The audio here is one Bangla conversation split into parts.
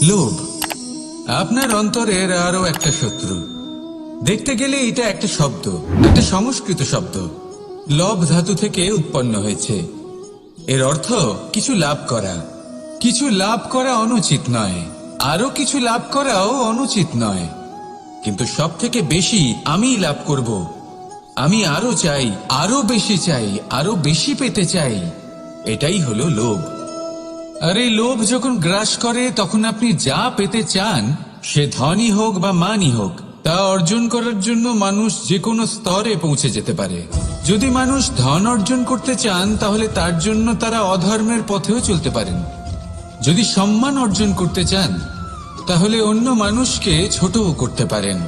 লোভ আপনার অন্তরের আরো একটা শত্রু। দেখতে গেলে এটা একটা শব্দ, একটা সংস্কৃত শব্দ। লব ধাতু থেকে উৎপন্ন হয়েছে। এর অর্থ কিছু লাভ করা। কিছু লাভ করা অনুচিত নয়, আরো কিছু লাভ করাও অনুচিত নয়, কিন্তু সব থেকে বেশি আমি লাভ করব। আমি আরো চাই, আরো বেশি চাই, আরো বেশি পেতে চাই। এটাই হলো লোভ। আর এই লোভ যখন গ্রাস করে তখন আপনি যা পেতে চান, সে ধনই হোক বা মানই হোক, তা অর্জন করার জন্য মানুষ যে কোনো স্তরে পৌঁছে যেতে পারে। যদি মানুষ ধন অর্জন করতে চান তাহলে তার জন্য তারা অধর্মের পথেও চলতে পারেন। যদি সম্মান অর্জন করতে চান তাহলে অন্য মানুষকে ছোটও করতে পারেন।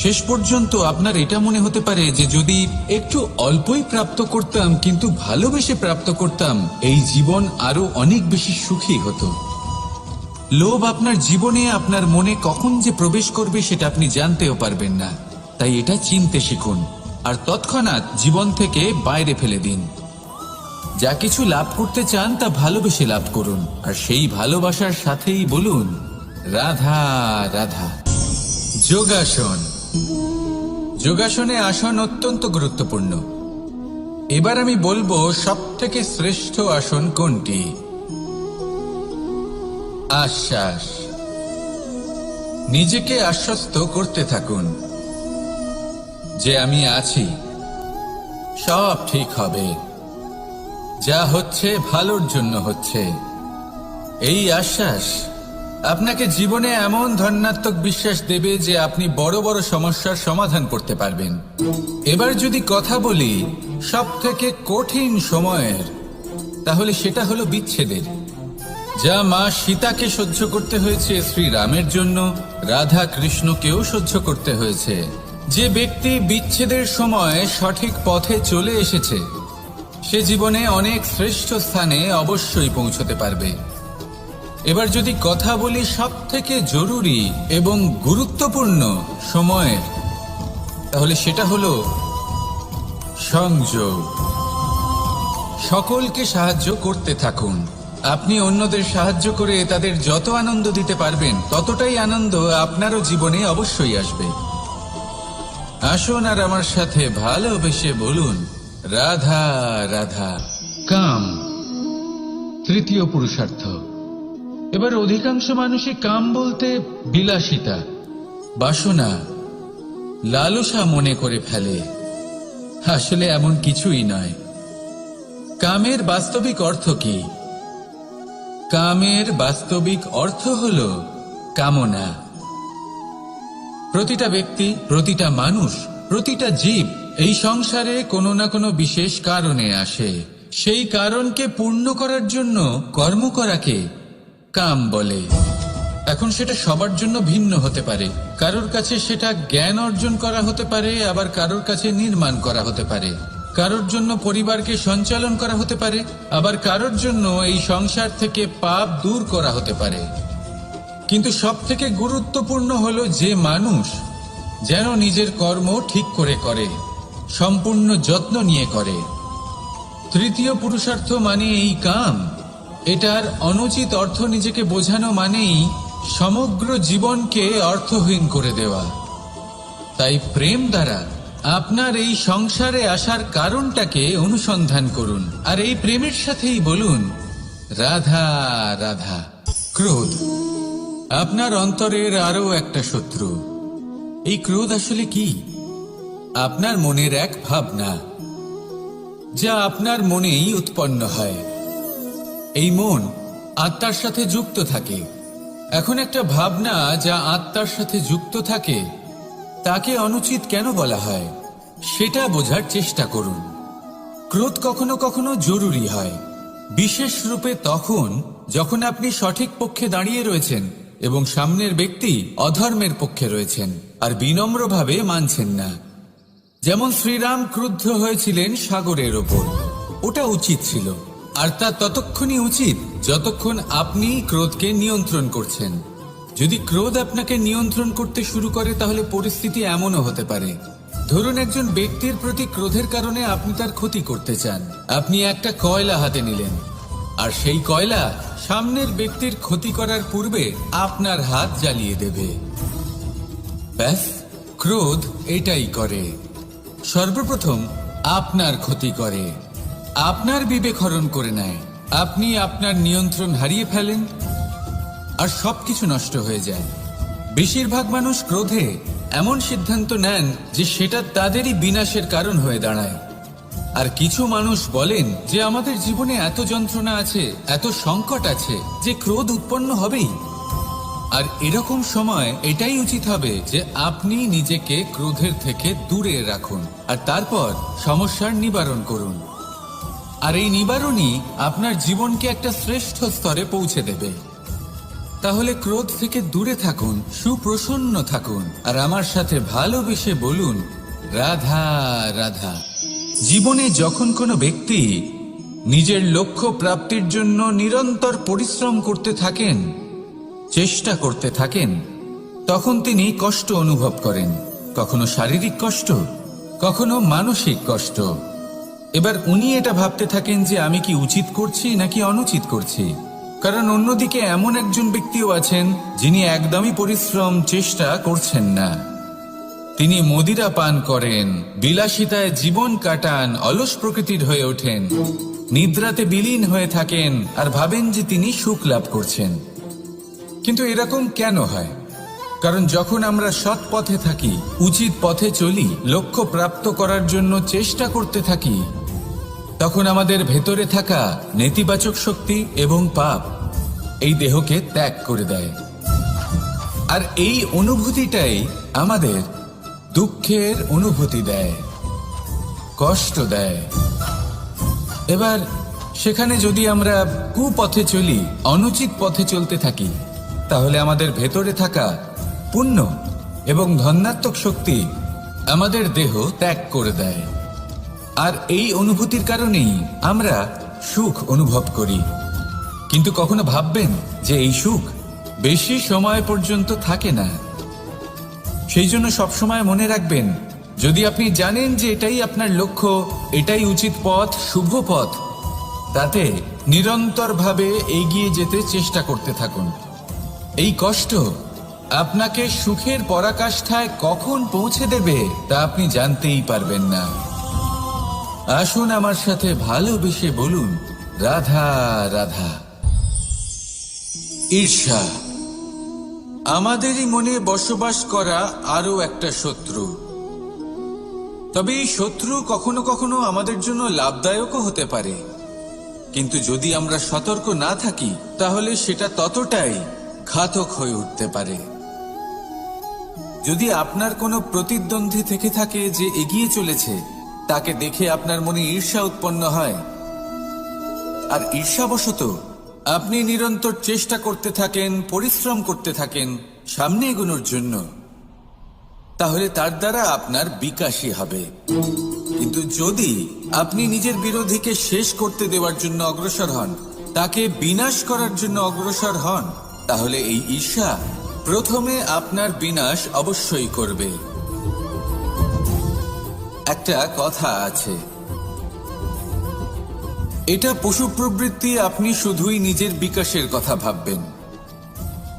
শেষ পর্যন্ত আপনার এটা মনে হতে পারে যে যদি একটু অল্পই প্রাপ্ত করতাম, কিন্তু ভালোবেসে প্রাপ্ত করতাম, এই জীবন আরো অনেক বেশি সুখী হতো। লোভ আপনার জীবনে, আপনার মনে কখন যে প্রবেশ করবে সেটা আপনি জানতেও পারবেন না। তাই এটা চিনতে শিখুন আর তৎক্ষণাৎ জীবন থেকে বাইরে ফেলে দিন। যা কিছু লাভ করতে চান তা ভালোবেসে লাভ করুন, আর সেই ভালোবাসার সাথেই বলুন রাধা রাধা। যোগাসন। যোগাসনে আসন অত্যন্ত গুরুত্বপূর্ণ। এবার আমি বলবো সবথেকে শ্রেষ্ঠ আসন কোনটি। আশ্বাস। নিজেকে আশ্বস্ত করতে থাকুন যে আমি আছি, সব ঠিক হবে, যা হচ্ছে ভালোর জন্য হচ্ছে। এই আশ্বাস আপনাকে জীবনে এমন ধনাত্মক বিশ্বাস দেবে যে আপনি বড় বড় সমস্যার সমাধান করতে পারবেন। এবার যদি কথা বলি সব থেকে কঠিন সময়ের, তাহলে সেটা হলো বিচ্ছেদের। যা মা সীতাকে সহ্য করতে হয়েছে শ্রীরামের জন্য, রাধা কৃষ্ণকেও সহ্য করতে হয়েছে। যে ব্যক্তি বিচ্ছেদের সময় সঠিক পথে চলে এসেছে সে জীবনে অনেক শ্রেষ্ঠ স্থানে অবশ্যই পৌঁছতে পারবে। এবার যদি কথা বলি সব থেকে জরুরি এবং গুরুত্বপূর্ণ সময়ের, তাহলে সেটা হলো সংযোগ। সকলকে সাহায্য করতে থাকুন। আপনি অন্যদের সাহায্য করে তাদের যত আনন্দ দিতে পারবেন ততটাই আনন্দ আপনারও জীবনে অবশ্যই আসবে। আসুন আর আমার সাথে ভালোবেসে বলুন রাধা রাধা। কাম তৃতীয় পুরুষার্থ। এবার অধিকাংশ মানুষই কাম বলতে বিলাসিতা, বাসনা, লালসা মনে করে ফেলে। আসলে এমন কিছুই নয়। কামের বাস্তবিক অর্থ কি? কামের বাস্তবিক অর্থ হল কামনা। প্রতিটা ব্যক্তি, প্রতিটা মানুষ, প্রতিটা জীব এই সংসারে কোনো না কোনো বিশেষ কারণে আসে। সেই কারণকে পূর্ণ করার জন্য কর্ম করাকে কাম বলে। এখন সেটা সবার জন্য ভিন্ন হতে পারে। কারোর কাছে সেটা জ্ঞান অর্জন করা হতে পারে, আবার কারোর কাছে নির্মাণ করা হতে পারে। কারোর জন্য পরিবারকে সঞ্চালন করা হতে পারে, আবার কারোর জন্য এই সংসার থেকে পাপ দূর করা হতে পারে। কিন্তু সব থেকে গুরুত্বপূর্ণ হলো যে মানুষ যেন নিজের কর্ম ঠিক করে করে, সম্পূর্ণ যত্ন নিয়ে করে। তৃতীয় পুরুষার্থ মানে এই কাম। এটার অনুচিত অর্থ নিজেকে বোঝানো মানেই সমগ্র জীবনকে অর্থহীন করে দেওয়া। তাই প্রেম দ্বারা আপনার এই সংসারে আসার কারণটাকে অনুসন্ধান করুন, আর এই প্রেমের সাথেই বলুন রাধা রাধা। ক্রোধ আপনার অন্তরের আরো একটা শত্রু। এই ক্রোধ আসলে কি? আপনার মনের এক ভাবনা, যা আপনার মনেই উৎপন্ন হয়। এই মন আত্মার সাথে যুক্ত থাকে। এখন একটা ভাবনা যা আত্মার সাথে যুক্ত থাকে তাকে অনুচিত কেন বলা হয় সেটা বোঝার চেষ্টা করুন। ক্রোধ কখনো কখনো জরুরি হয়, বিশেষ রূপে তখন যখন আপনি সঠিক পক্ষে দাঁড়িয়ে রয়েছেন এবং সামনের ব্যক্তি অধর্মের পক্ষে রয়েছেন আর বিনম্রভাবে মানছেন না। যেমন শ্রীরাম ক্রুদ্ধ হয়েছিলেন সাগরের ওপর। ওটা উচিত ছিল, আর তা ততক্ষণই উচিত যতক্ষণ আপনি ক্রোধকে নিয়ন্ত্রণ করছেন। যদি ক্রোধ আপনাকে নিয়ন্ত্রণ করতে শুরু করে তাহলে পরিস্থিতি এমনও হতে পারে, ধরুন একজন ব্যক্তির প্রতি ক্রোধের কারণে আপনি তার ক্ষতি করতে চান। আপনি একটা কয়লা হাতে নিলেন আর সেই কয়লা সামনের ব্যক্তির ক্ষতি করার পূর্বে আপনার হাত জ্বালিয়ে দেবে। ব্যাস, ক্রোধ এটাই করে। সর্বপ্রথম আপনার ক্ষতি করে, আপনার বিবেক হরণ করে নেয়, আপনি আপনার নিয়ন্ত্রণ হারিয়ে ফেলেন আর সবকিছু নষ্ট হয়ে যায়। বেশিরভাগ মানুষ ক্রোধে এমন সিদ্ধান্ত নেন যে সেটা তাদেরই বিনাশের কারণ হয়ে দাঁড়ায়। আর কিছু মানুষ বলেন যে আমাদের জীবনে এত যন্ত্রণা আছে, এত সংকট আছে যে ক্রোধ উৎপন্ন হবেই। আর এরকম সময় এটাই উচিত হবে যে আপনি নিজেকে ক্রোধের থেকে দূরে রাখুন আর তারপর সমস্যার নিবারণ করুন। আর এই নিবারণই আপনার জীবনকে একটা শ্রেষ্ঠ স্তরে পৌঁছে দেবে। তাহলে ক্রোধ থেকে দূরে থাকুন, সুপ্রসন্ন থাকুন আর আমার সাথে ভালোবেসে বলুন, রাধা রাধা। জীবনে যখন কোনো ব্যক্তি নিজের লক্ষ্য প্রাপ্তির জন্য নিরন্তর পরিশ্রম করতে থাকেন, চেষ্টা করতে থাকেন, তখন তিনি কষ্ট অনুভব করেন, কখনো শারীরিক কষ্ট, কখনো মানসিক কষ্ট। এবার উনি এটা ভাবতে থাকেন যে আমি কি উচিত করছি নাকি অনুচিত করছি। কারণ অন্যদিকে এমন একজন ব্যক্তিও আছেন যিনি একদমই পরিশ্রম চেষ্টা করছেন না। তিনি মদিরা পান করেন, বিলাসিতায় জীবন কাটান, অলস প্রকৃতির হয়ে ওঠেন, নিদ্রাতে বিলীন হয়ে থাকেন আর ভাবেন যে তিনি সুখ লাভ করছেন। কিন্তু এরকম কেন হয়? কারণ যখন আমরা সৎ পথে থাকি, উচিত পথে চলি, লক্ষ্য প্রাপ্ত করার জন্য চেষ্টা করতে থাকি, তখন আমাদের ভেতরে থাকা নেতিবাচক শক্তি এবং পাপ এই দেহকে ত্যাগ করে দেয়। আর এই অনুভূতিটাই আমাদের দুঃখের অনুভূতি দেয়, কষ্ট দেয়। এবার সেখানে যদি আমরা কুপথে চলি, অনুচিত পথে চলতে থাকি, তাহলে আমাদের ভেতরে থাকা পুণ্য এবং ধনাত্মক শক্তি আমাদের দেহ ত্যাগ করে দেয়। আর এই অনুভূতির কারণেই আমরা সুখ অনুভব করি। কিন্তু কখনো ভাববেন যে এই সুখ বেশি সময় পর্যন্ত থাকে না। সেই জন্য সবসময় মনে রাখবেন, যদি আপনি জানেন যে এটাই আপনার লক্ষ্য, এটাই উচিত পথ, শুভ পথ, তাতে নিরন্তরভাবে এগিয়ে যেতে চেষ্টা করতে থাকুন। এই কষ্ট আপনাকে সুখের পরাকাষ্ঠায় কখন পৌঁছে দেবে তা আপনি জানতেই পারবেন না। আসুন আমার সাথে ভালোবেসে বলুন, রাধা রাধা। ঈর্ষা আমাদেরই মনে বসবাস করা আরো একটা শত্রু। তবে এই শত্রু কখনো কখনো আমাদের জন্য লাভদায়কও হতে পারে। কিন্তু যদি আমরা সতর্ক না থাকি, তাহলে সেটা ততটাই ঘাতক হয়ে উঠতে পারে। যদি আপনার কোনো প্রতিদ্বন্দ্বী থেকে থাকে যে এগিয়ে চলেছে, তাকে দেখে আপনার মনে ঈর্ষা উৎপন্ন হয়, আর ঈর্ষাবশত আপনি নিরন্তর চেষ্টা করতে থাকেন, পরিশ্রম করতে থাকেন সামনে এগোনোর জন্য, তাহলে তার দ্বারা আপনার বিকাশই হবে। কিন্তু যদি আপনি নিজের বিরোধীকে শেষ করতে দেওয়ার জন্য অগ্রসর হন, তাকে বিনাশ করার জন্য অগ্রসর হন, তাহলে এই ঈর্ষা প্রথমে আপনার বিনাশ অবশ্যই করবে। একটা কথা আছে, এটা পশু প্রবৃত্তি, আপনি শুধুই নিজের বিকাশের কথা ভাববেন।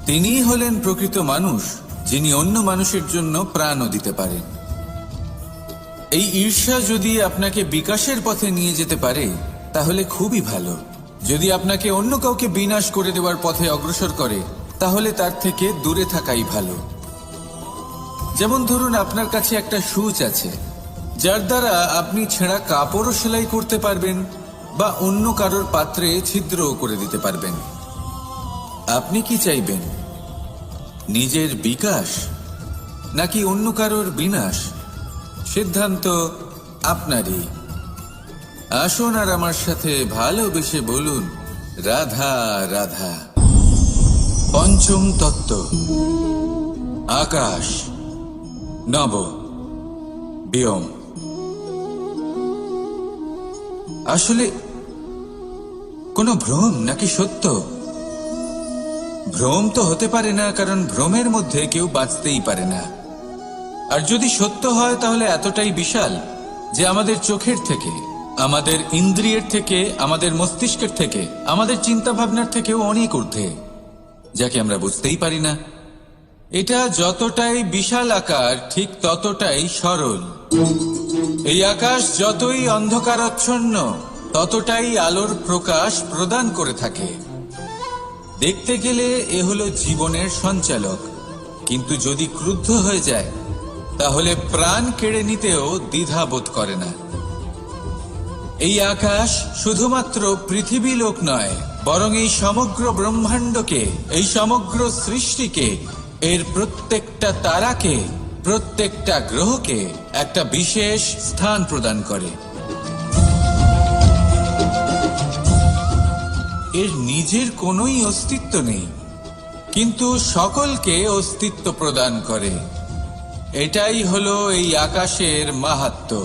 তিনিই হলেন প্রকৃত মানুষ, যিনি অন্য মানুষের জন্য প্রাণও দিতে পারেন। এই ঈর্ষা যদি আপনাকে বিকাশের পথে নিয়ে যেতে পারে, তাহলে খুবই ভালো। যদি আপনাকে অন্য কাউকে বিনাশ করে দেওয়ার পথে অগ্রসর করে, তাহলে তার থেকে দূরে থাকাই ভালো। যেমন ধরুন, আপনার কাছে একটা সূচ আছে, যার দ্বারা আপনি ছেঁড়া কাপড়ও সেলাই করতে পারবেন বা অন্য কারোর পাত্রে ছিদ্রও করে দিতে পারবেন। আপনি কি চাইবেন, নিজের বিকাশ নাকি অন্য কারোর বিনাশ? সিদ্ধান্ত আপনারই। আসুন আর আমার সাথে ভালোবেসে বলুন, রাধা রাধা। পঞ্চম তত্ত্ব, আকাশ, নব, ব্যোম। আসলে কোনো ভ্রম নাকি সত্য? ভ্রম তো হতে পারে না, কারণ ভ্রমের মধ্যে কেউ বাঁচতেই পারে না। আর যদি সত্য হয়, তাহলে এতটাই বিশাল যে আমাদের চোখের থেকে, আমাদের ইন্দ্রিয়ের থেকে, আমাদের মস্তিষ্কের থেকে, আমাদের চিন্তা ভাবনার থেকেও অনেক ঊর্ধ্বে, যাকে আমরা বুঝতেই পারি না। এটা যতটাই বিশাল আকার ঠিক ততটাই সরল। এই আকাশ যতই অন্ধকারাচ্ছন্ন ততটাই আলোর প্রকাশ প্রদান করে থাকে। দেখতে গেলে এ হলো জীবনের সঞ্চালক, কিন্তু যদি ক্রুদ্ধ হয়ে যায় তাহলে প্রাণ কেড়ে নিতেও দ্বিধাবোধ করে না। এই আকাশ শুধুমাত্র পৃথিবী লোক নয়, বরং এই সমগ্র ব্রহ্মাণ্ডকে, এই সমগ্র সৃষ্টিকে, এর প্রত্যেকটা তারাকে, প্রত্যেকটা গ্রহকে একটা বিশেষ স্থান প্রদান করে। এর নিজের কোনোই অস্তিত্ব নেই, কিন্তু সকলকে অস্তিত্ব প্রদান করে। এটাই হলো এই আকাশের মাহাত্ম্য।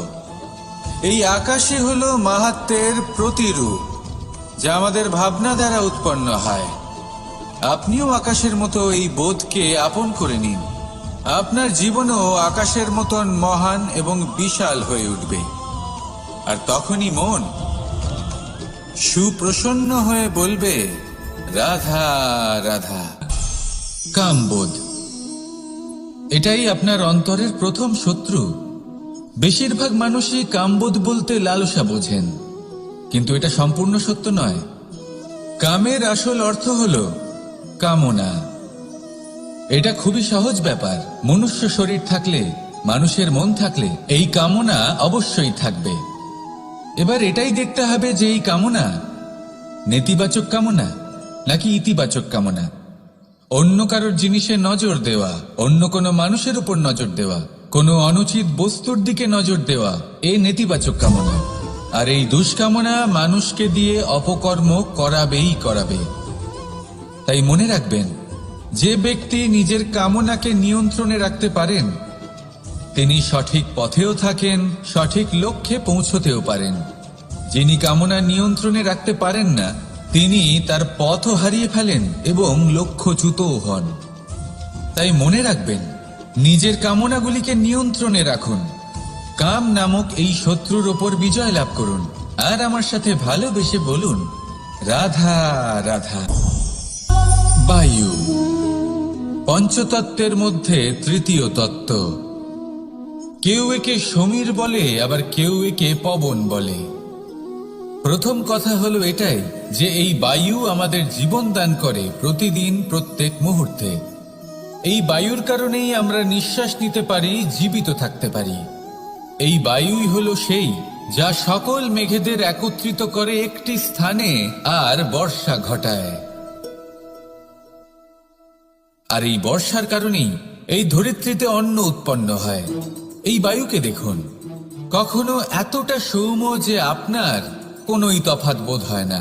এই আকাশে হলো মাহাত্ম্যের প্রতিরূপ, যা আমাদের ভাবনা দ্বারা উৎপন্ন হয়। আপনিও আকাশের মতো এই বোধকে আপন করে নিন। আপনার জীবনও আকাশের মতন মহান এবং বিশাল হয়ে উঠবে। আর তখনই মন সুপ্রসন্ন হয়ে বলবে, রাধা রাধা। কামবোধ, এটাই আপনার অন্তরের প্রথম শত্রু। বেশিরভাগ মানুষই কামবোধ বলতে লালসা বোঝেন, কিন্তু এটা সম্পূর্ণ সত্য নয়। কামের আসল অর্থ হল কামনা। এটা খুবই সহজ ব্যাপার। মনুষ্য শরীর থাকলে, মানুষের মন থাকলে এই কামনা অবশ্যই থাকবে। এবার এটাই দেখতে হবে যে এই কামনা নেতিবাচক কামনা নাকি ইতিবাচক কামনা। অন্য কারোর জিনিসে নজর দেওয়া, অন্য কোনো মানুষের উপর নজর দেওয়া, কোনো অনুচিত বস্তুর দিকে নজর দেওয়া, এ নেতিবাচক কামনা। আর এই দুষ্কামনা মানুষকে দিয়ে অপকর্ম করাবেই করাবে। তাই মনে রাখবেন, যে ব্যক্তি নিজের কামনাকে নিয়ন্ত্রণে রাখতে পারেন তিনি সঠিক পথেও থাকেন, সঠিক লক্ষ্যে পৌঁছতেও পারেন। যিনি কামনা নিয়ন্ত্রণে রাখতে পারেন না তিনি তার পথও হারিয়ে ফেলেন এবং লক্ষ্যচ্যুতও হন। তাই মনে রাখবেন, নিজের কামনাগুলিকে নিয়ন্ত্রণে রাখুন। কাম নামক এই শত্রুর ওপর বিজয় লাভ করুন। আর আমার সাথে ভালোবেসে বলুন, রাধা রাধা। বায়ু পঞ্চতত্ত্বের মধ্যে তৃতীয় তত্ত্ব। কেউ একে সমীর বলে, আবার কেউ একে পবন বলে। প্রথম কথা হলো এটাই যে এই বায়ু আমাদের জীবন দান করে প্রতিদিন, প্রত্যেক মুহূর্তে। এই বায়ুর কারণেই আমরা নিঃশ্বাস নিতে পারি, জীবিত থাকতে পারি। এই বায়ুই হলো সেই যা সকল মেঘেদের একত্রিত করে একটি স্থানে আর বর্ষা ঘটায়। আর এই বর্ষার কারণেই এই ধরিত্রীতে অন্ন উৎপন্ন হয়। এই বায়ুকে দেখুন, কখনো এতটা সৌম্য যে আপনার কোনোই তফাৎ বোধ হয় না,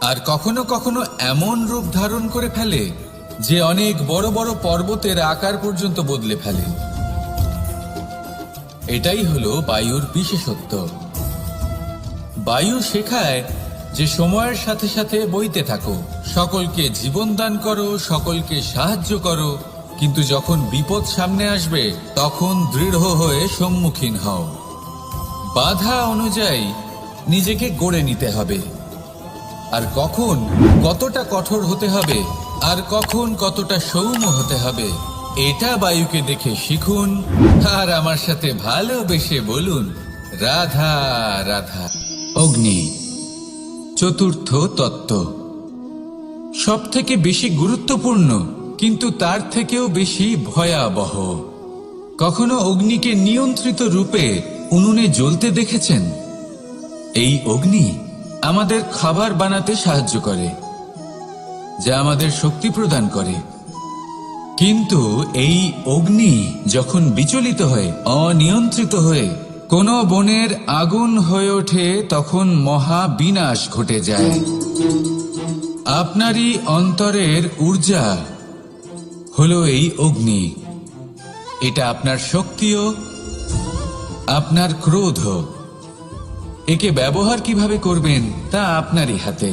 আর কখনো কখনো এমন রূপ ধারণ করে ফেলে যে অনেক বড় বড় পর্বতের আকার পর্যন্ত বদলে ফেলে। এটাই হলো বায়ুর বিশেষত্ব। বায়ু শেখায় যে সময়ের সাথে সাথে বইতে থাকো, সকলকে জীবন দান করো, সকলকে সাহায্য করো, কিন্তু যখন বিপদ সামনে আসবে তখন দৃঢ় হয়ে সম্মুখীন হও। বাধা অনুযায়ী নিজেকে গড়ে নিতে হবে। আর কখন কতটা কঠোর হতে হবে আর কখন কতটা সৌম্য হতে হবে, এটা বায়ুকে দেখে শিখুন। আর আমার সাথে ভালোবেসে বলুন, রাধা রাধা। অগ্নি চতুর্থ তত্ত্ব, সব থেকে বেশি গুরুত্বপূর্ণ কিন্তু তার থেকেও বেশি ভয়াবহ। কখনো অগ্নিকে নিয়ন্ত্রিত রূপে উনুনে জ্বলতে দেখেছেন? এই অগ্নি আমাদের খাবার বানাতে সাহায্য করে, যা আমাদের শক্তি প্রদান করে। কিন্তু এই অগ্নি যখন বিচলিত হয়ে, অনিয়ন্ত্রিত হয়ে কোনো বনের আগুন হয়ে ওঠে তখন মহা বিনাশ ঘটে যায়। আপনারই অন্তরের ঊর্জা হলো এই অগ্নি। এটা আপনার শক্তিও, আপনার ক্রোধ। একে ব্যবহার কিভাবে করবেন তা আপনারই হাতে।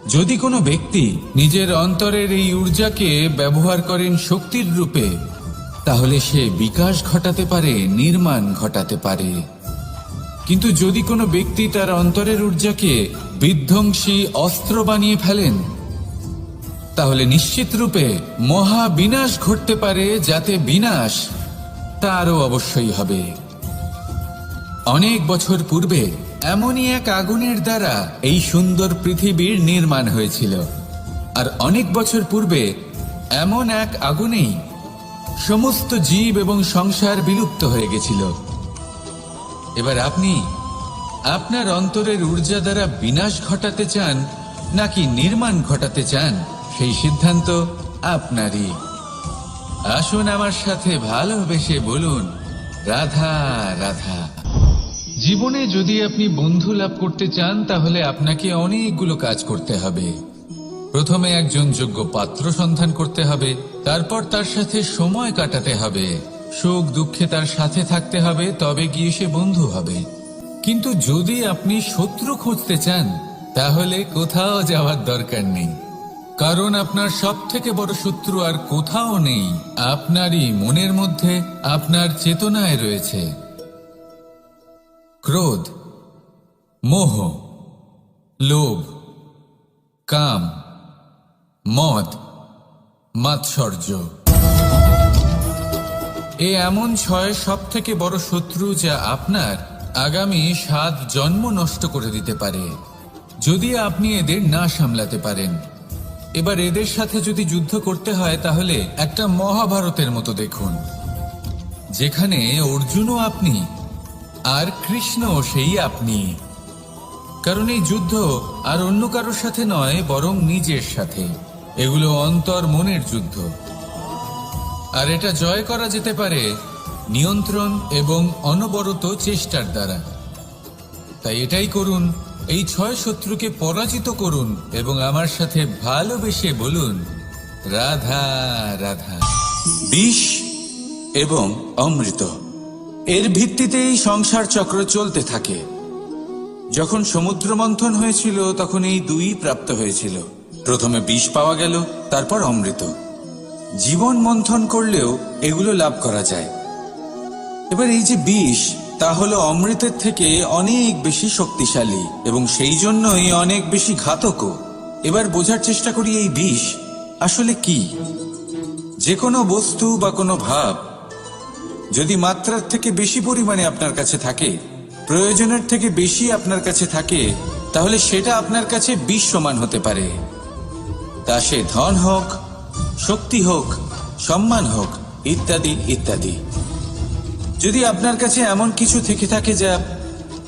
যদি কোনো ব্যক্তি নিজের অন্তরের এই ঊর্জাকে ব্যবহার করেন শক্তির রূপে, তাহলে সে বিকাশ ঘটাতে পারে, নির্মাণ ঘটাতে পারে। কিন্তু যদি কোনো ব্যক্তি তার অন্তরের ঊর্জাকে বিধ্বংসী অস্ত্র বানিয়ে ফেলেন, তাহলে নিশ্চিত রূপে মহা বিনাশ ঘটতে পারে, যাতে বিনাশ তারও অবশ্যই হবে। অনেক বছর পূর্বে এমনই এক আগুনের দ্বারা এই সুন্দর পৃথিবীর নির্মাণ হয়েছিল, আর অনেক বছর পূর্বে এমন এক আগুনেই সমস্ত জীব এবং সংসার বিলুপ্ত হয়ে গেছিল। এবার আপনি আপনার অন্তরের ঊর্জা দ্বারা বিনাশ ঘটাতে চান নাকি নির্মাণ ঘটাতে চান, সেই সিদ্ধান্ত আপনারই। আসুন আমার সাথে ভালোবেসে বলুন, রাধা রাধা। জীবনে যদি আপনি বন্ধু লাভ করতে চান, তাহলে আপনাকে অনেকগুলো কাজ করতে হবে। প্রথমে একজন যোগ্য পাত্র সন্ধান করতে হবে, তারপর তার সাথে সময় কাটাতে হবে, সুখ দুঃখে তার সাথে থাকতে হবে, তবে গিয়ে সে বন্ধু হবে। কিন্তু যদি আপনি শত্রু খুঁজতে চান, তাহলে কোথাও যাওয়ার দরকার নেই, কারণ আপনার সব থেকে বড় শত্রু আর কোথাও নেই, আপনারই মনের মধ্যে, আপনার চেতনায় রয়েছে। ক্রোধ, মোহ, লোভ, কাম, মদ, মাৎসর্য। এ এমন 6 সব থেকে বড় শত্রু, যা আপনার আগামী 7 জন্ম নষ্ট করে দিতে পারে, যদি আপনি এদের না সামলাতে পারেন। এবার এদের সাথে যদি যুদ্ধ করতে হয়, তাহলে একটা মহাভারতের মতো দেখুন, যেখানে অর্জুনও আপনি আর কৃষ্ণও সেই আপনি। কারণ এই যুদ্ধ আর অন্য কারোর সাথে নয়, বরং নিজের সাথে। এগুলো অন্তর মনের যুদ্ধ, আর এটা জয় করা যেতে পারে নিয়ন্ত্রণ এবং অনবরত চেষ্টার দ্বারা। তাই এটাই করুন, এই 6 শত্রুকে পরাজিত করুন এবং আমার সাথে ভালোবেসে বলুন, রাধা রাধা। বিষ এবং অমৃত, এর ভিত্তিতেই সংসার চক্র চলতে থাকে। যখন সমুদ্র মন্থন হয়েছিল, তখন এই দুই প্রাপ্ত হয়েছিল। প্রথমে বিষ পাওয়া গেল, তারপর অমৃত। জীবন মন্থন করলেও এগুলো লাভ করা যায়। এবার এই যে বিষ, তা হলো অমৃতের থেকে অনেক বেশি শক্তিশালী এবং সেই জন্যই অনেক বেশি ঘাতকও। এবার বোঝার চেষ্টা করি এই বিষ আসলে কি। যে কোনো বস্তু বা কোনো ভাব যদি মাত্রার থেকে বেশি পরিমাণে আপনার কাছে থাকে, প্রয়োজনের থেকে বেশি আপনার কাছে থাকে, তাহলে সেটা আপনার কাছে বিষ সমান হতে পারে। তা সে ধন হোক, শক্তি হোক, সম্মান হোক, ইত্যাদি ইত্যাদি। যদি আপনার কাছে এমন কিছু থেকে থাকে যা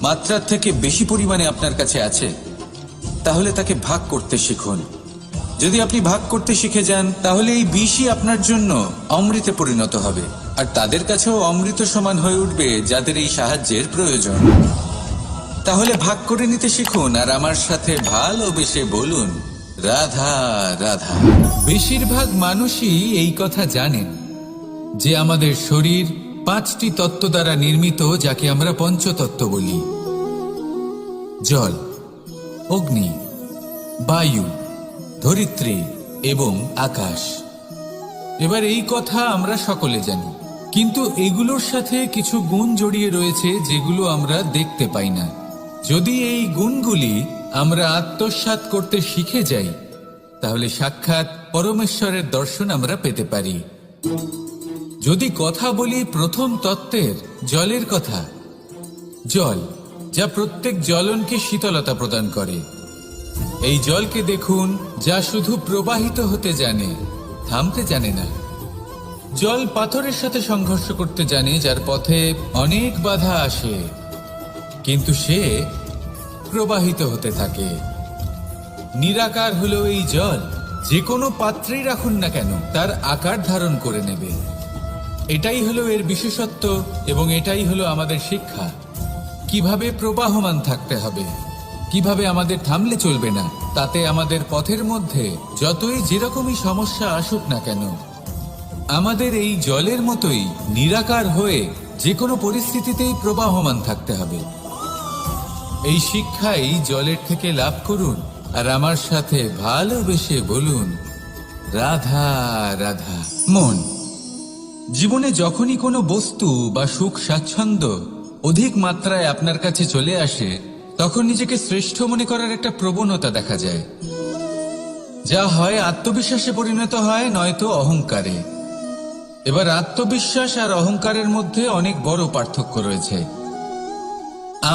মাত্রার থেকে বেশি পরিমাণে আপনার কাছে আছে, তাহলে তাকে ভাগ করতে শিখুন। যদি আপনি ভাগ করতে শিখে যান, তাহলে এই বিষই আপনার জন্য অমৃতে পরিণত হবে, আর তাদের কাছেও অমৃত সমান হয়ে উঠবে যাদের এই সাহায্যের প্রয়োজন। তাহলে ভাগ করে নিতে শিখুন আর আমার সাথে ভালোবেসে বলুন, রাধা রাধা। বেশিরভাগ মানুষই এই কথা জানেন যে আমাদের শরীর 5টি তত্ত্ব দ্বারা নির্মিত, যাকে আমরা পঞ্চতত্ত্ব বলি: জল, অগ্নি, বায়ু, ধরিত্রী এবং আকাশ। এবার এই কথা আমরা সকলে জানি, কিন্তু এগুলোর সাথে কিছু গুণ জড়িয়ে রয়েছে যেগুলো আমরা দেখতে পাই না। যদি এই গুণগুলি আমরা আত্মসাৎ করতে শিখে যাই, তাহলে সাক্ষাৎ পরমেশ্বরের দর্শন আমরা পেতে পারি। যদি কথা বলি প্রথম তত্ত্বের, জলের কথা, জল যা প্রত্যেক জ্বলনকে শীতলতা প্রদান করে। এই জলকে দেখুন, যা শুধু প্রবাহিত হতে জানে, থামতে জানে না। জল পাথরের সাথে সংঘর্ষ করতে জানে, যার পথে অনেক বাধা আসে, কিন্তু সে প্রবাহিত হতে থাকে। নিরাকার হলো এই জল, যে কোনো পাত্রেই রাখুন না কেন, তার আকার ধারণ করে নেবে। এটাই হলো এর বিশেষত্ব এবং এটাই হলো আমাদের শিক্ষা। কিভাবে প্রবাহমান থাকতে হবে, কিভাবে আমাদের থামলে চলবে না, তাতে আমাদের পথের মধ্যে যতই যেরকমই সমস্যা আসুক না কেন, আমাদের এই জলের মতোই নিরাকার হয়ে যে কোনো পরিস্থিতিতেই প্রবাহমান থাকতে হবে। এই শিক্ষাই জলের থেকে লাভ করুন আর আমার সাথে ভালোবেসে বলুন, রাধা রাধা। মন, জীবনে যখনই কোনো বস্তু বা সুখ স্বাচ্ছন্দ্য অধিক মাত্রায় আপনার কাছে চলে আসে, তখন নিজেকে শ্রেষ্ঠ মনে করার একটা প্রবণতা দেখা যায়, যা হয় আত্মবিশ্বাসে পরিণত হয়, নয়তো অহংকারে। এবার আত্মবিশ্বাস আর অহংকারের মধ্যে অনেক বড় পার্থক্য রয়েছে।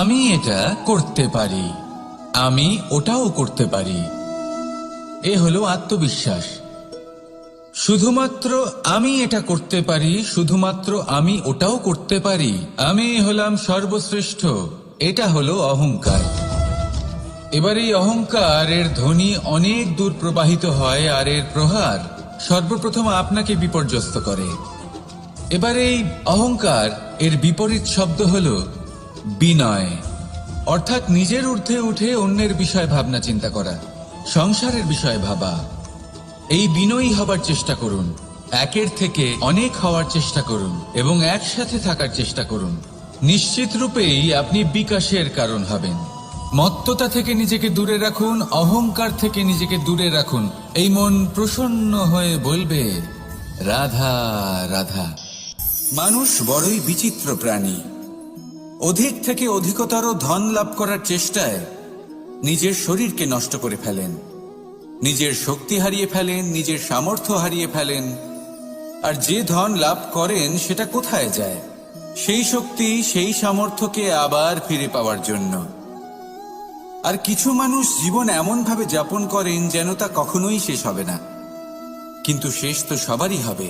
আমি এটা করতে পারি, আমি ওটাও করতে পারি, এ হলো আত্মবিশ্বাস। শুধুমাত্র আমি এটা করতে পারি, শুধুমাত্র আমি ওটাও করতে পারি, আমি হলাম সর্বশ্রেষ্ঠ, এটা হলো অহংকার। এবার এই অহংকার এর ধ্বনি অনেক দূর প্রবাহিত হয়, আর এর প্রহার সর্বপ্রথম আপনাকে বিপর্যস্ত করে। এবার এই অহংকার এর বিপরীত শব্দ হলো বিনয়, অর্থাৎ নিজের ঊর্ধ্বে উঠে অন্যের বিষয় ভাবনা চিন্তা করা, সংসারের বিষয় ভাবা। এই বিনয়ী হবার চেষ্টা করুন, একের থেকে অনেক হওয়ার চেষ্টা করুন এবং একসাথে থাকার চেষ্টা করুন। নিশ্চিত রূপেই আপনি বিকাশের কারণ হবেন। মত্ততা থেকে নিজেকে দূরে রাখুন, অহংকার থেকে নিজেকে দূরে রাখুন। এই মন প্রসন্ন হয়ে বলবে, রাধা রাধা। মানুষ বড়ই বিচিত্র প্রাণী। অধিক থেকে অধিকতর ধন লাভ করার চেষ্টায় নিজের শরীরকে নষ্ট করে ফেলেন, নিজের শক্তি হারিয়ে ফেলেন, নিজের সামর্থ্য হারিয়ে ফেলেন। আর যে ধন লাভ করেন সেটা কোথায় যায়? সেই শক্তি, সেই সামর্থ্যকে আবার ফিরে পাওয়ার জন্য। আর কিছু মানুষ জীবন এমন ভাবে যাপন করেন যেন তা কখনোই শেষ হবে না, কিন্তু শেষ তো সবারই হবে।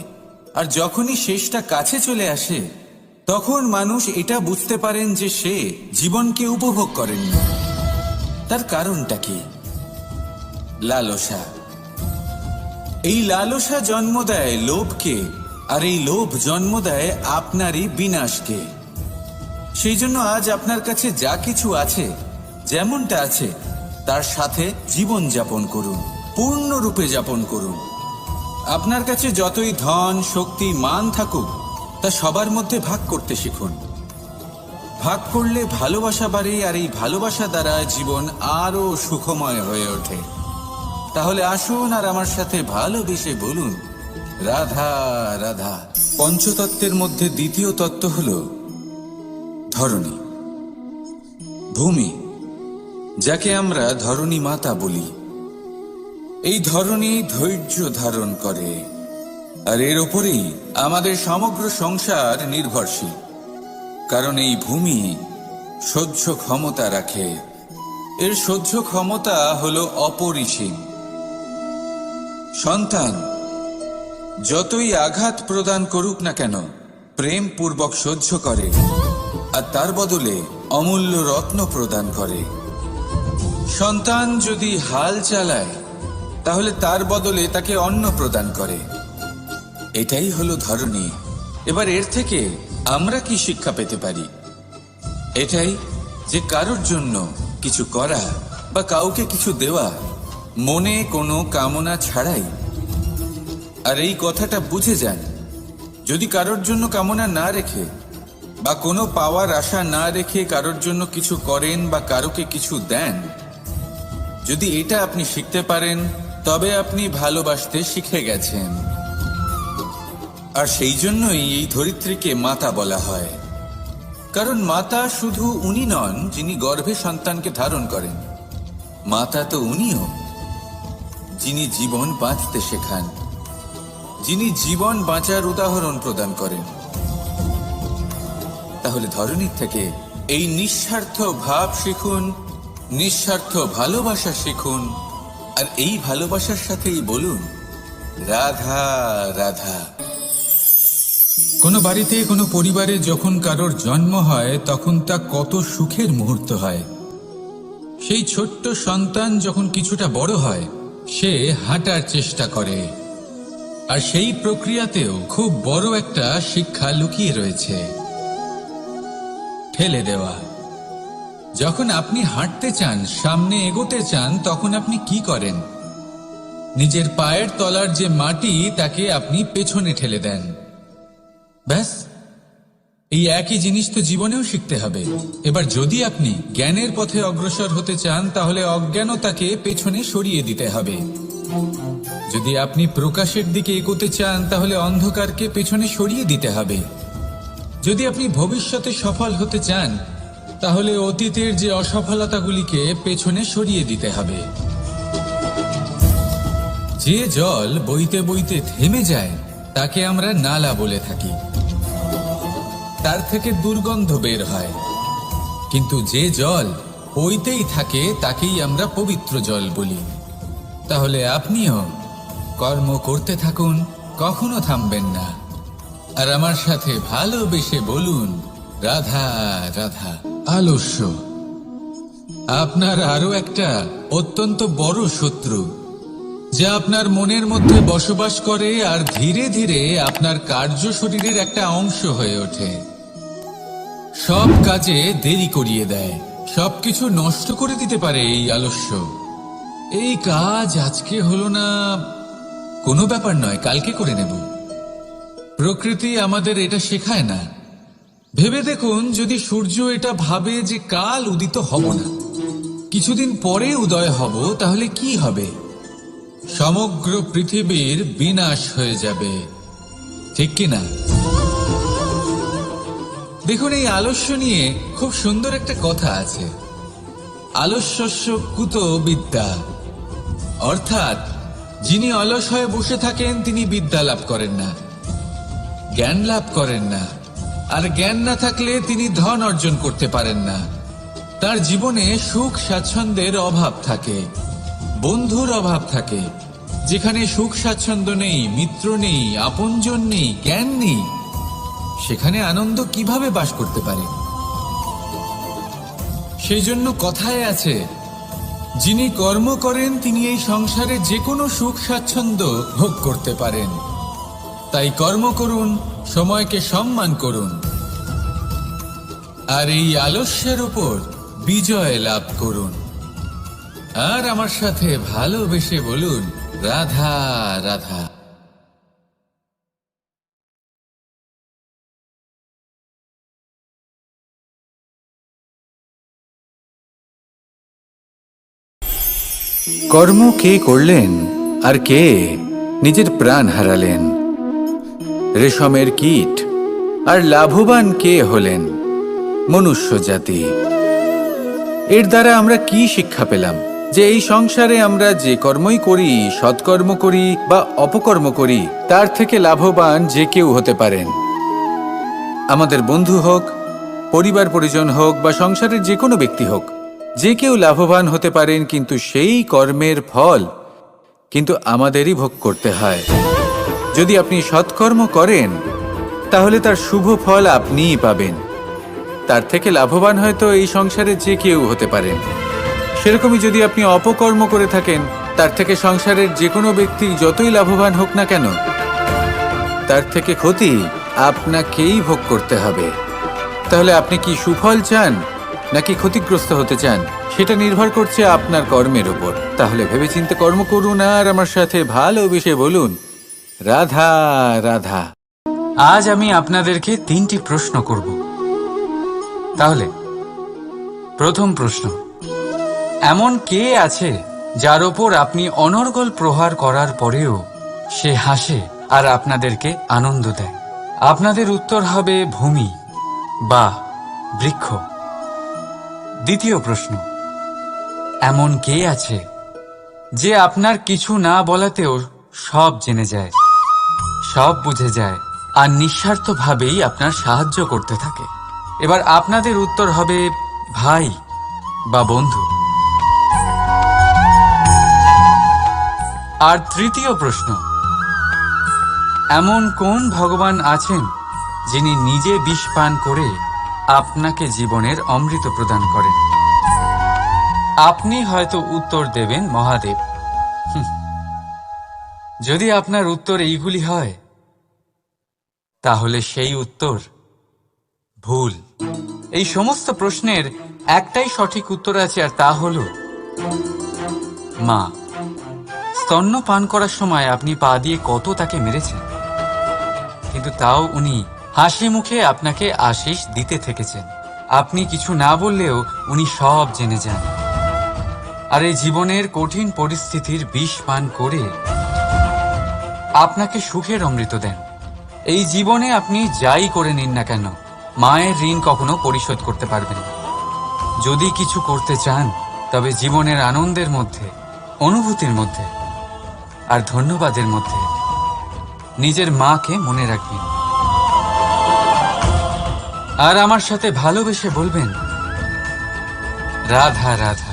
আর যখনই শেষটা কাছে চলে আসে, তখন মানুষ এটা বুঝতে পারেন যে সে জীবনকে উপভোগ করেননি। তার কারণটা কি? লালসা। এই লালসা জন্ম দেয় লোভকে, আর এই লোভ জন্ম দেয় আপনারই বিনাশকে। সেই জন্য আজ আপনার কাছে যা কিছু আছে, যেমনটা আছে, তার সাথে জীবন যাপন করুন, পূর্ণরূপে যাপন করুন। আপনার কাছে যতই ধন, শক্তি, মান থাকুক, তা সবার মধ্যে ভাগ করতে শিখুন। ভাগ করলে ভালোবাসা বাড়ে, আর এই ভালোবাসা দ্বারা জীবন আরো সুখময় হয়ে ওঠে। তাহলে আসুন আর আমার সাথে ভালোবেসে বলুন, রাধা রাধা। পঞ্চতত্ত্বের মধ্যে দ্বিতীয় তত্ত্ব হল ধরণী, ভূমি, যাকে আমরা ধরণী মাতা বলি। এই ধরণী ধৈর্য ধারণ করে, আর এর ওপরেই আমাদের সমগ্র সংসার নির্ভরশীল। কারণ এই ভূমি সহ্য ক্ষমতা রাখে, এর সহ্য ক্ষমতা হলো অপরিসীম। সন্তান যতই আঘাত প্রদান করুক না কেন, প্রেম পূর্বক সহ্য করে, আর তার বদলে অমূল্য রত্ন প্রদান করে। সন্তান যদি হাল চালায়, তাহলে তার বদলে তাকে অন্ন প্রদান করে। এটাই হলো ধরণী। এবার এর থেকে আমরা কি শিক্ষা পেতে পারি? এটাই যে কারোর জন্য কিছু করা বা কাউকে কিছু দেওয়া মনে কোনো কামনা ছাড়াই। আর এই কথাটা বুঝে যান, যদি কারোর জন্য কামনা না রেখে বা কোনো পাওয়ার আশা না রেখে কারোর জন্য কিছু করেন বা কারোকে কিছু দেন, যদি এটা আপনি শিখতে পারেন, তবে আপনি ভালোবাসতে শিখে গেছেন। আর সেই জন্যই এই ধরিত্রীকে মাতা বলা হয়। কারণ মাতা শুধু উনি নন যিনি গর্ভে সন্তানকে ধারণ করেন, মাতা তো উনিও যিনি জীবন বাঁচতে শেখান, যিনি জীবন বাঁচার উদাহরণ প্রদান করেন। তাহলে ধরণীর থেকে এই নিঃস্বার্থ ভাব শিখুন, নিঃস্বার্থ ভালোবাসা শিখুন, আর এই ভালোবাসার সাথেই বলুন, রাধা রাধা। কোনো বাড়িতে, কোনো পরিবারে যখন কারোর জন্ম হয়, তখন তা কত সুখের মুহূর্ত হয়। সেই ছোট্ট সন্তান যখন কিছুটা বড় হয়, সে হাঁটার চেষ্টা করে, আর সেই প্রক্রিয়াতেও খুব বড় একটা শিক্ষা লুকিয়ে রয়েছে, ঠেলে দেওয়া। যখন আপনি হাঁটতে চান, সামনে এগোতে চান, তখন আপনি কি করেন? নিজের পায়ের তলার যে মাটি, তাকে আপনি পেছনে ঠেলে দেন। ব্যাস, এই একই জিনিস তো জীবনেও শিখতে হবে। এবার যদি আপনি জ্ঞানের পথে অগ্রসর হতে চান, তাহলে অজ্ঞানতাকে পেছনে সরিয়ে দিতে হবে। যদি আপনি প্রকাশের দিকে এগোতে চান, তাহলে অন্ধকারকে পেছনে সরিয়ে দিতে হবে। যদি আপনি ভবিষ্যতে সফল হতে চান তাহলে অতীতের যে অসফলতাগুলিকে পেছনে সরিয়ে দিতে হবে। যে জল বইতে বইতে থেমে যায় তাকে আমরা নালা বলে থাকি, তার থেকে দুর্গন্ধ বের হয়। কিন্তু যে জল বইতেই থাকে তাকেই আমরা পবিত্র জল বলি। তাহলে আপনিও কর্ম করতে থাকুন, কখনো থামবেন না। আর আমার সাথে ভালোবেসে বলুন, রাধা রাধা। আলস্য আপনার আরো একটা অত্যন্ত বড় শত্রু, যা আপনার মনের মধ্যে বসবাস করে আর ধীরে ধীরে আপনার কার্য শরীরের একটা অংশ হয়ে ওঠে। সব কাজে দেরি করিয়ে দেয়, সবকিছু নষ্ট করে দিতে পারে এই আলস্য। এই কাজ আজকে হলো না, কোনো ব্যাপার নয়, কালকে করে নেব। প্রকৃতি আমাদের এটা শেখায় না। ভেবে দেখুন, যদি সূর্য এটা ভাবে যে কাল উদিত হব না, কিছুদিন পরে উদয় হব, তাহলে কি হবে? সমগ্র পৃথিবীর বিনাশ হয়ে যাবে, ঠিক কিনা? দেখুন, এই আলস্য নিয়ে খুব সুন্দর একটা কথা আছে, আলস্যস্য কুত বিদ্যা। অর্থাৎ যিনি অলস হয়ে বসে থাকেন তিনি বিদ্যা লাভ করেন না, জ্ঞান লাভ করেন না। আর জ্ঞান না থাকলে তিনি ধন অর্জন করতে পারেন না। তার জীবনে সুখ স্বাচ্ছন্দ্যের অভাব থাকে, বন্ধুর অভাব থাকে। যেখানে সুখ স্বাচ্ছন্দ্য নেই, মিত্র নেই, আপনজন নেই, জ্ঞান নেই, সেখানে আনন্দ কিভাবে বাস করতে পারে? সেই জন্য কথায় আছে, যিনি কর্ম করেন তিনি এই সংসারে যে কোনো সুখ স্বাচ্ছন্দ্য ভোগ করতে পারেন। তাই কর্ম করুন, সময়কে সম্মান করুন, আর এই আলস্যের উপর বিজয় লাভ করুন। আর আমার সাথে ভালোবেসে বলুন, রাধা রাধা। কর্ম কে করলেন আর কে নিজের প্রাণ হারালেন? রেশমের কীট। আর লাভবান কে হলেন? মনুষ্য জাতি। এর দ্বারা আমরা কি শিক্ষা পেলাম? যে এই সংসারে আমরা যে কর্মই করি, সৎকর্ম করি বা অপকর্ম করি, তার থেকে লাভবান যে কেউ হতে পারেন। আমাদের বন্ধু হোক, পরিবার পরিজন হোক বা সংসারের যে কোনো ব্যক্তি হোক, যে কেউ লাভবান হতে পারেন, কিন্তু সেই কর্মের ফল কিন্তু আমাদেরই ভোগ করতে হয়। যদি আপনি সৎকর্ম করেন তাহলে তার শুভ ফল আপনিই পাবেন। তার থেকে লাভবান হয়তো এই সংসারে যে কেউ হতে পারেন। সেরকমই যদি আপনি অপকর্ম করে থাকেন, তার থেকে সংসারের যে কোনো ব্যক্তি যতই লাভবান হোক না কেন, তার থেকে ক্ষতি আপনাকেই ভোগ করতে হবে। তাহলে আপনি কি সুফল চান নাকি ক্ষতিগ্রস্ত হতে চান, সেটা নির্ভর করছে আপনার কর্মের উপর। তাহলে ভেবেচিন্তে কর্ম করুন আর আমার সাথে ভালোবেসে বলুন, রাধা রাধা। আজ আমি আপনাদেরকে 3টি প্রশ্ন করব। তাহলে প্রথম প্রশ্ন, এমন কে আছে যার ওপর আপনি অনর্গল প্রহার করার পরেও সে হাসে আর আপনাদেরকে আনন্দ দেয়? আপনাদের উত্তর হবে ভূমি বা বৃক্ষ। দ্বিতীয় প্রশ্ন, এমন কে আছে যে আপনার কিছু না বলাতেও সব জেনে যায়, সব বুঝে যায় আর নিঃস্বার্থভাবেই আপনার সাহায্য করতে থাকে? এবার আপনাদের উত্তর হবে ভাই বা বন্ধু। আর তৃতীয় প্রশ্ন, এমন কোন ভগবান আছেন যিনি নিজে বিষ পান করে আপনাকে জীবনের অমৃত প্রদান করেন? আপনি হয়তো উত্তর দেবেন মহাদেব। যদি আপনার উত্তর এইগুলি হয়, তাহলে সেই উত্তর ভুল। এই সমস্ত প্রশ্নের একটাই সঠিক উত্তর আছে, আর তা হলো মা। স্তন্য পান করার সময় আপনি পা দিয়ে কত তাকে মেরেছেন, কিন্তু তাও উনি হাসি মুখে আপনাকে আশিস দিতে থেকেছেন। আপনি কিছু না বললেও উনি সব জেনে যান, আর এই জীবনের কঠিন পরিস্থিতির বিষ পান করে আপনাকে সুখের অমৃত দেন। এই জীবনে আপনি যাই করে নিন না কেন, মায়ের ঋণ কখনো পরিশোধ করতে পারবেন না। যদি কিছু করতে চান তবে জীবনের আনন্দের মধ্যে, অনুভূতির মধ্যে আর ধন্যবাদের মধ্যে নিজের মাকে মনে রাখবেন। আর আমার সাথে ভালোবেসে বলবেন, রাধা রাধা।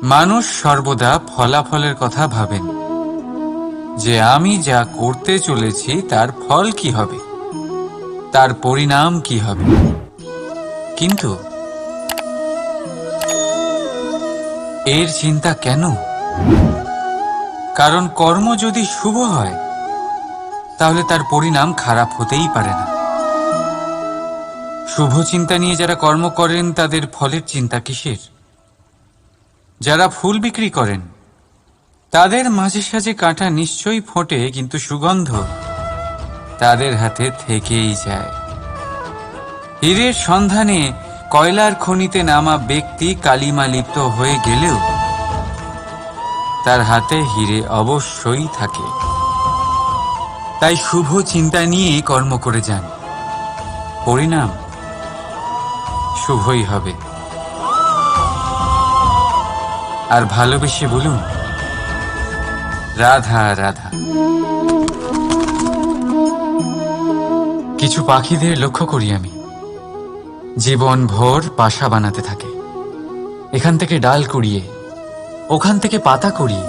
মানুষ সর্বদা ফলাফলের কথা ভাবেন, যে আমি যা করতে চলেছি তার ফল কি হবে, তার পরিণাম কি হবে। কিন্তু এর চিন্তা কেন? কারণ কর্ম যদি শুভ হয় তাহলে তার পরিণাম খারাপ হতেই পারে না। শুভ চিন্তা নিয়ে যারা কর্ম করেন তাদের ফলের চিন্তা কিসের? যারা ফুল বিক্রি করেন তাদের মাঝে সাঝে কাঁটা নিশ্চয়ই ফোটে, কিন্তু সুগন্ধ তাদের হাতে থেকেই যায়। হীরের সন্ধানে কয়লার খনিতে নামা ব্যক্তি কালিমা লিপ্ত হয়ে গেলেও তার হাতে হীরে অবশ্যই থাকে। তাই শুভ চিন্তা নিয়ে কর্ম করে যান, পরিণাম শুভই হবে। আর ভালোবেসে বলুন, রাধা রাধা। কিছু পাখিদের লক্ষ্য করি আমি, জীবন ভোর বাসা বানাতে থাকে। এখান থেকে ডাল কুড়িয়ে, ওখান থেকে পাতা কুড়িয়ে,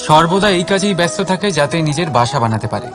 সর্বদা এই কাজেই ব্যস্ত থাকে যাতে নিজের বাসা বানাতে পারে।